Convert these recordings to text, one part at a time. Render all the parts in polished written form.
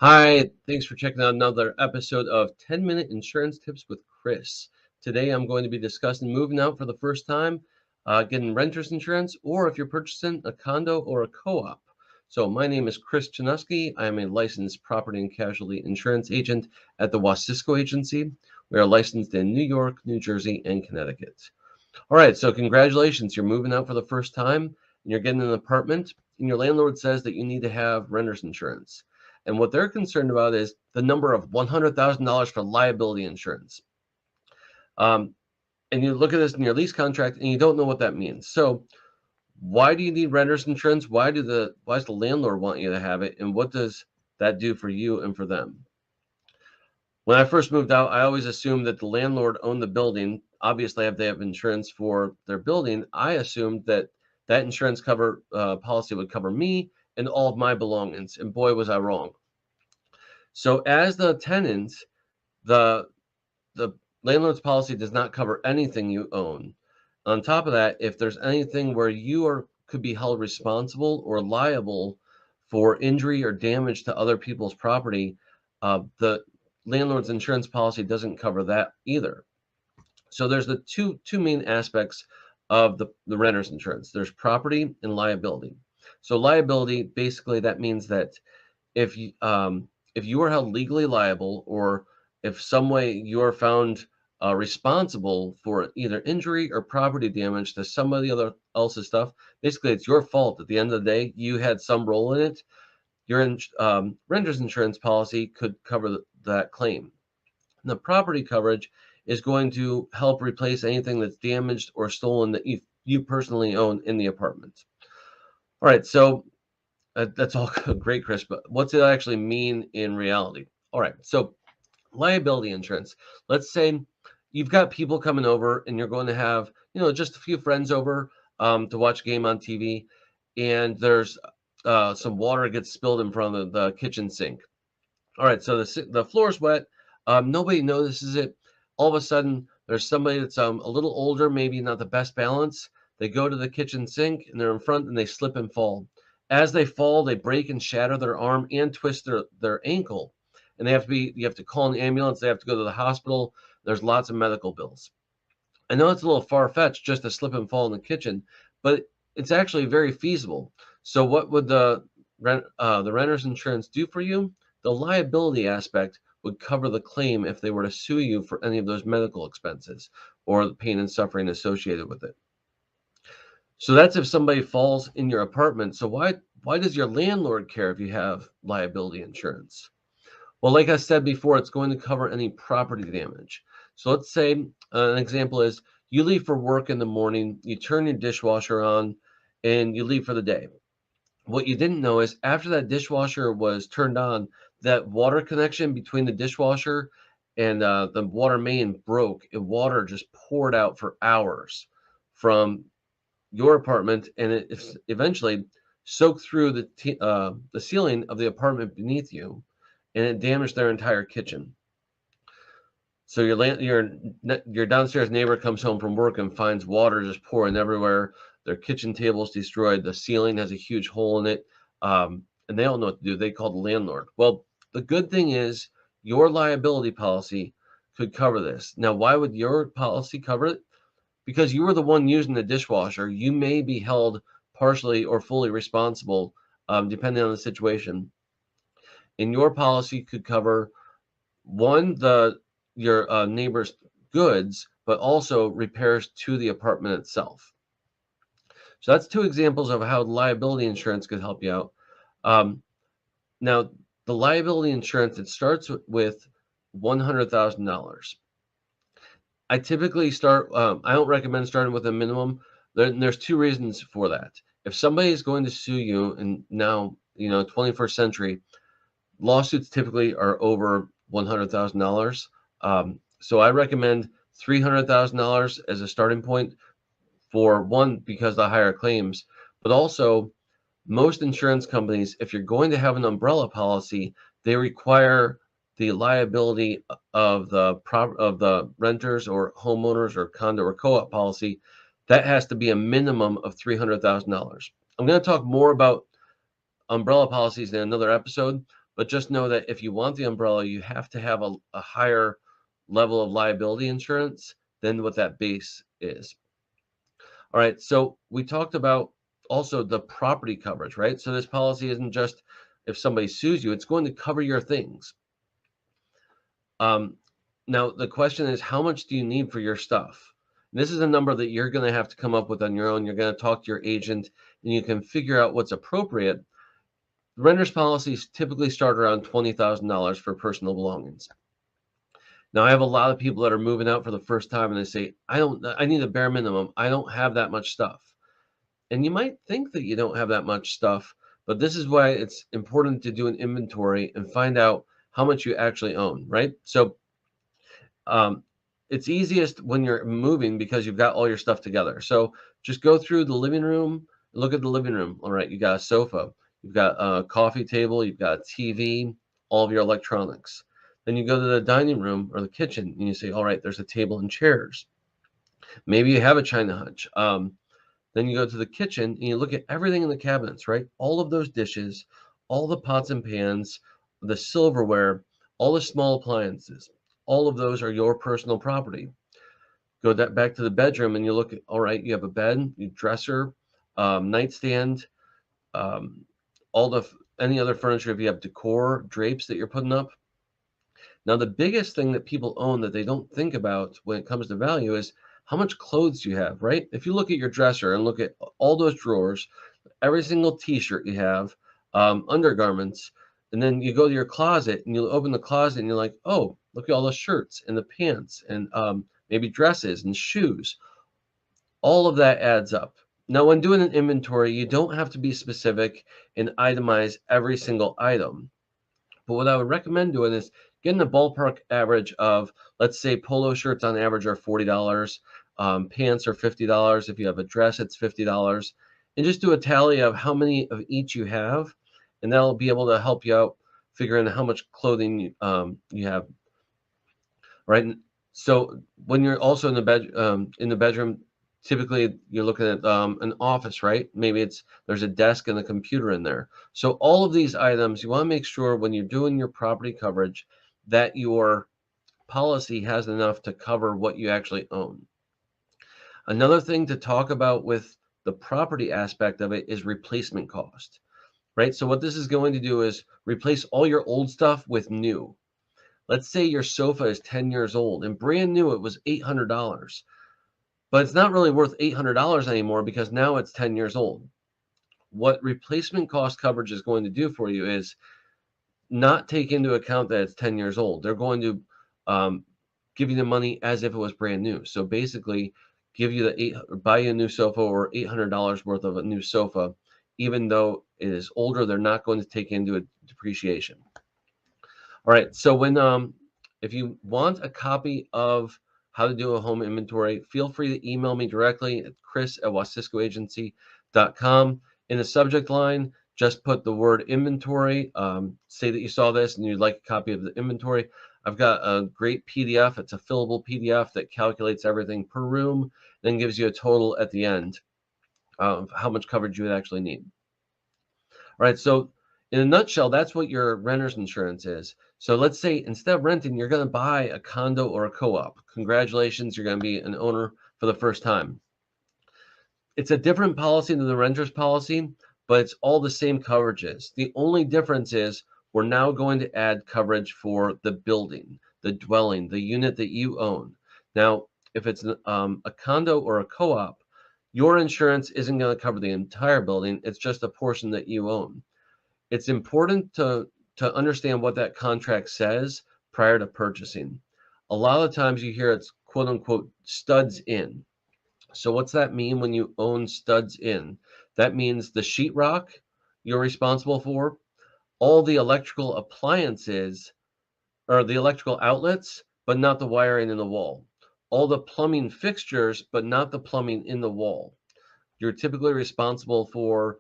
Hi, thanks for checking out another episode of 10-Minute Insurance Tips with Chris. Today I'm going to be discussing moving out for the first time, getting renter's insurance, or if you're purchasing a condo or a co-op. So my name is Chris Januski. I am a licensed property and casualty insurance agent at the Wasiczko Agency. We are licensed in New York, New Jersey, and Connecticut. All right, so congratulations. You're moving out for the first time and you're getting an apartment, and your landlord says that you need to have renter's insurance. And what they're concerned about is the number of $100,000 for liability insurance. Um, and you look at this in your lease contract and you don't know what that means. So why do you need renter's insurance? Why does the landlord want you to have it? And what does that do for you and for them? When I first moved out, I always assumed that the landlord owned the building. Obviously, if they have insurance for their building, I assumed that that insurance cover policy would cover me and all of my belongings. And boy, was I wrong. So, as the tenant, the the landlord's policy does not cover anything you own. On top of that, if there's anything where could be held responsible or liable for injury or damage to other people's property, the landlord's insurance policy doesn't cover that either. So there's the two main aspects of the renter's insurance. There's property and liability. So liability, basically, that means that if you are held legally liable, or if some way you are found responsible for either injury or property damage to somebody else's stuff, basically it's your fault. At the end of the day, you had some role in it. Your renter's insurance policy could cover that claim. And the property coverage is going to help replace anything that's damaged or stolen that you personally own in the apartment. All right, so that's all great, Chris, but what's it actually mean in reality? All right, so liability insurance. Let's say you've got people coming over and you're going to have, just a few friends over to watch a game on TV, and there's some water gets spilled in front of the kitchen sink. All right, so the floor's wet. Nobody notices it. All of a sudden, there's somebody that's a little older, maybe not the best balance. They go to the kitchen sink and they're in front and they slip and fall. As they fall, they break and shatter their arm and twist their ankle. And you have to call an ambulance. They have to go to the hospital. There's lots of medical bills. I know it's a little far-fetched just to slip and fall in the kitchen, but it's actually very feasible. So what would the renter's insurance do for you? The liability aspect would cover the claim if they were to sue you for any of those medical expenses or the pain and suffering associated with it. So that's if somebody falls in your apartment. So why does your landlord care if you have liability insurance? Well, like I said before, it's going to cover any property damage. So let's say an example is you leave for work in the morning, you turn your dishwasher on, and you leave for the day. What you didn't know is after that dishwasher was turned on, that water connection between the dishwasher and the water main broke, and water just poured out for hours from your apartment, and it eventually soaked through the ceiling of the apartment beneath you, and it damaged their entire kitchen. So your downstairs neighbor comes home from work and finds water just pouring everywhere. Their kitchen table is destroyed. The ceiling has a huge hole in it, and they don't know what to do. They call the landlord. Well, the good thing is your liability policy could cover this. Now, why would your policy cover it? Because you were the one using the dishwasher. You may be held partially or fully responsible, depending on the situation. And your policy could cover one, your neighbor's goods, but also repairs to the apartment itself. So that's two examples of how liability insurance could help you out. Now, the liability insurance, it starts with $100,000. I typically I don't recommend starting with a minimum. There's two reasons for that. If somebody is going to sue you, and now, 21st century, lawsuits typically are over $100,000. So I recommend $300,000 as a starting point for one, because the higher claims, but also most insurance companies, if you're going to have an umbrella policy, they require the liability of the renters or homeowners or condo or co-op policy. That has to be a minimum of $300,000. I'm going to talk more about umbrella policies in another episode, but just know that if you want the umbrella, you have to have a higher level of liability insurance than what that base is. All right, so we talked about also the property coverage, right? So this policy isn't just if somebody sues you, it's going to cover your things. Now, the question is, how much do you need for your stuff? This is a number that you're going to have to come up with on your own. You're going to talk to your agent, and you can figure out what's appropriate. Renter's policies typically start around $20,000 for personal belongings. Now, I have a lot of people that are moving out for the first time, and they say, I need a bare minimum. I don't have that much stuff. And you might think that you don't have that much stuff, but this is why it's important to do an inventory and find out how much you actually own, right? So it's easiest when you're moving because you've got all your stuff together. So just go through the living room, look at the living room. All right, you got a sofa, you've got a coffee table, you've got a TV, all of your electronics. Then you go to the dining room or the kitchen and you say, all right, there's a table and chairs. Maybe you have a china hutch. Then you go to the kitchen and you look at everything in the cabinets, right? All of those dishes, all the pots and pans, the silverware, all the small appliances, all of those are your personal property. Go back to the bedroom and you look at, all right, you have a bed, your dresser, nightstand, um, any other furniture, if you have decor, drapes that you're putting up. Now, the biggest thing that people own that they don't think about when it comes to value is how much clothes you have, right? If you look at your dresser and look at all those drawers, every single t-shirt you have, undergarments, and then you go to your closet and you open the closet and you're like, oh, look at all the shirts and the pants and maybe dresses and shoes. All of that adds up. Now, when doing an inventory, you don't have to be specific and itemize every single item. But what I would recommend doing is getting a ballpark average of, let's say, polo shirts on average are $40, pants are $50. If you have a dress, it's $50. And just do a tally of how many of each you have, and that'll be able to help you out figuring how much clothing you have. Right. So when you're also in the bedroom, typically you're looking at an office, right? Maybe there's a desk and a computer in there. So all of these items, you want to make sure when you're doing your property coverage that your policy has enough to cover what you actually own. Another thing to talk about with the property aspect of it is replacement cost, right? So what this is going to do is replace all your old stuff with new. Let's say your sofa is 10 years old and brand new, it was $800, but it's not really worth $800 anymore because now it's 10 years old. What replacement cost coverage is going to do for you is not take into account that it's 10 years old. They're going to give you the money as if it was brand new. So basically, give you buy you a new sofa or $800 worth of a new sofa, even though it is older. They're not going to take into a depreciation. All right, so if you want a copy of how to do a home inventory, feel free to email me directly at chris@wasiczkoagency.com. In the subject line, just put the word inventory. Say that you saw this and you'd like a copy of the inventory. I've got a great PDF. It's a fillable PDF that calculates everything per room, then gives you a total at the end of how much coverage you would actually need. All right, so in a nutshell, that's what your renter's insurance is. So let's say instead of renting, you're going to buy a condo or a co-op. Congratulations, you're going to be an owner for the first time. It's a different policy than the renter's policy, but it's all the same coverages. The only difference is we're now going to add coverage for the building, the dwelling, the unit that you own. Now, if it's a condo or a co-op, your insurance isn't going to cover the entire building. It's just a portion that you own. It's important to understand what that contract says prior to purchasing. A lot of times you hear it's quote unquote studs in. So what's that mean when you own studs in? That means the sheetrock you're responsible for, all the electrical appliances or the electrical outlets, but not the wiring in the wall. All the plumbing fixtures, but not the plumbing in the wall. You're typically responsible for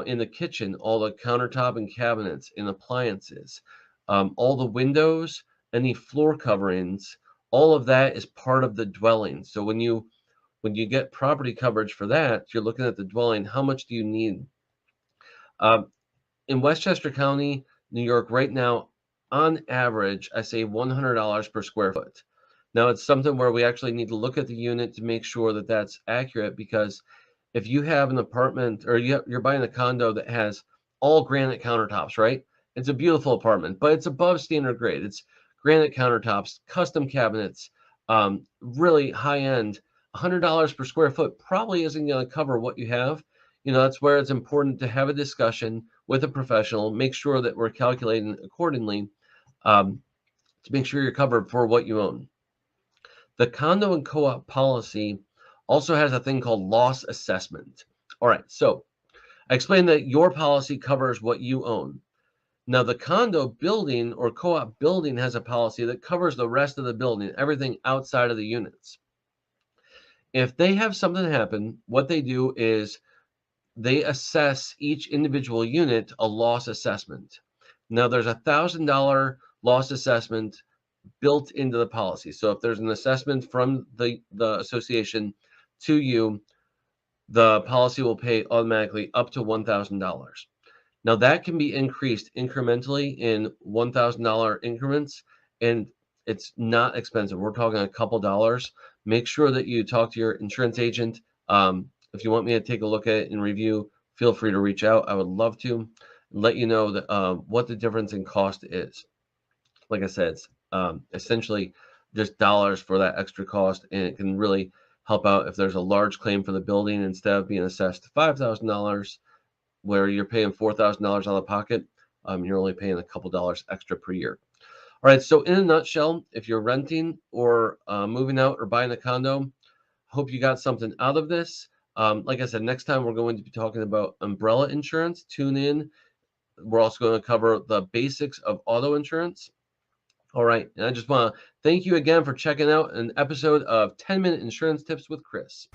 in the kitchen, all the countertop and cabinets and appliances, all the windows, any floor coverings, all of that is part of the dwelling. So when you get property coverage for that, you're looking at the dwelling. How much do you need? In Westchester County, New York right now, on average, I say $100 per square foot. Now, it's something where we actually need to look at the unit to make sure that that's accurate, because if you have an apartment or you're buying a condo that has all granite countertops, right? It's a beautiful apartment, but it's above standard grade. It's granite countertops, custom cabinets, really high end. $100 per square foot probably isn't going to cover what you have. That's where it's important to have a discussion with a professional, make sure that we're calculating accordingly, to make sure you're covered for what you own. The condo and co-op policy also has a thing called loss assessment. All right, so I explained that your policy covers what you own. Now, the condo building or co-op building has a policy that covers the rest of the building, everything outside of the units. If they have something happen, what they do is they assess each individual unit a loss assessment. Now, there's $1,000 loss assessment built into the policy. So if there's an assessment from the association to you, the policy will pay automatically up to $1,000. Now that can be increased incrementally in $1,000 increments, and it's not expensive. We're talking a couple dollars. Make sure that you talk to your insurance agent. If you want me to take a look at it and review, feel free to reach out. I would love to let you know that, what the difference in cost is. Like I said, it's essentially just dollars for that extra cost, and it can really help out if there's a large claim for the building. Instead of being assessed $5,000, where you're paying $4,000 out of pocket, you're only paying a couple dollars extra per year. All right, so in a nutshell, if you're renting or moving out or buying a condo, hope you got something out of this. Like I said, next time we're going to be talking about umbrella insurance. Tune in. We're also going to cover the basics of auto insurance. All right, and I just want to thank you again for checking out an episode of 10-Minute Insurance Tips with Chris.